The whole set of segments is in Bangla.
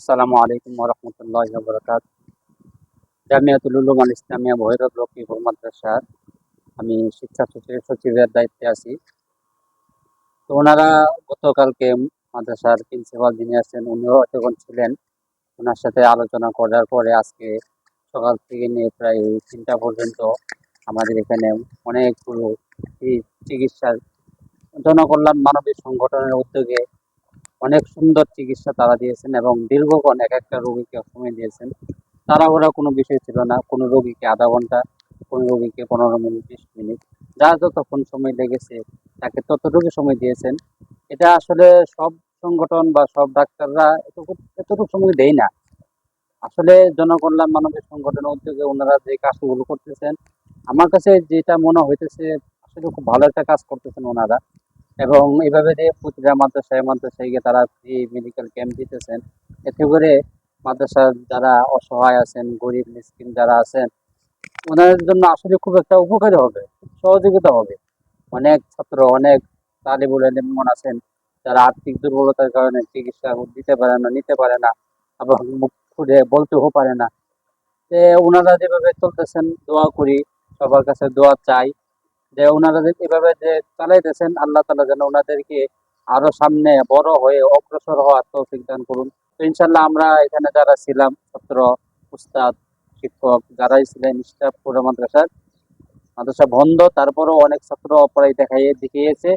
আসসালামু আলাইকুম ওয়া বারাকাতুহু। জামিয়াতুল উলুম আল ইসলামিয়া ভৈরব লক্ষ্মীপুর মাদ্রাসার আমি শিক্ষা সচিবের দায়িত্বে আছি। তো ওনারা গতকালকে মাদ্রাসার প্রিন্সিপাল যিনি আছেন উনিও তখন ছিলেন। ওনার সাথে আলোচনা করার পরে আজকে সকাল থেকে নিয়ে প্রায় 3টা পর্যন্ত আমাদের এখানে অনেকগুলো এই চিকিৎসার জনকল্যাণ মানবিক সংগঠনের উদ্যোগে অনেক সুন্দর চিকিৎসা তারা দিয়েছেন এবং দীর্ঘক্ষণ এক একটা রোগীকে সময় দিয়েছেন। তাড়াহুড়া কোনো বিষয় ছিল না। কোনো রোগীকে আধা ঘন্টা, কোনো রোগীকে 15 মিনিট, 20 মিনিট, যার যতক্ষণ সময় লেগেছে তাকে ততটুকু সময় দিয়েছেন। এটা আসলে সব সংগঠন বা সব ডাক্তাররা এতটুকু সময় দেয় না। আসলে জনকল্যাণ মানবিক সংগঠনের উদ্যোগে ওনারা যে কাজগুলো করতেছেন, আমার কাছে যেটা মনে হইতেছে আসলে খুব ভালো একটা কাজ করতেছেন ওনারা। এবং এভাবে যে প্রতিটা মাদ্রাসায় গিয়ে তারা ফ্রি মেডিকেল ক্যাম্প দিতেছেন, এতে করে মাদ্রাসার যারা অসহায় আছেন, গরিব মিসকিন যারা আছেন, ওনাদের জন্য আসলে খুব একটা উপকারী হবে, সহযোগিতা হবে। অনেক ছাত্র, অনেক তালিবুল ইলম এমন আছেন যারা আর্থিক দুর্বলতার কারণে চিকিৎসা দিতে পারে না, নিতে পারে না, আবার মুখ খুলে বলতেও পারে না। যে ওনারা যেভাবে চলতেছেন, দোয়া করি, সবার কাছে দোয়া চাই যে ওনারা যে এভাবে যে চালাইতেছেন, আল্লাহ তাআলা যেন ওনাদেরকে আরো সামনে বড় হয়ে অগ্রসর হওয়ার তৌফিক দান করুন। তো ইনশাল্লাহ আমরা এখানে যারা ছিলাম, ছাত্র, উস্তাদ, শিক্ষক যারাই ছিলেন, স্টাফ পুরো মাদ্রাসা বন্ধ, তারপরেও অনেক ছাত্র পড়াই দেখিয়েছে।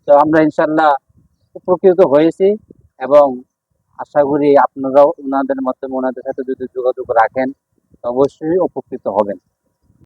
তো আমরা ইনশাল্লাহ উপকৃত হয়েছি এবং আশা করি আপনারাও ওনাদের মাধ্যমে ওনাদের সাথে যদি যোগাযোগ রাখেন, তো অবশ্যই উপকৃত হবেন।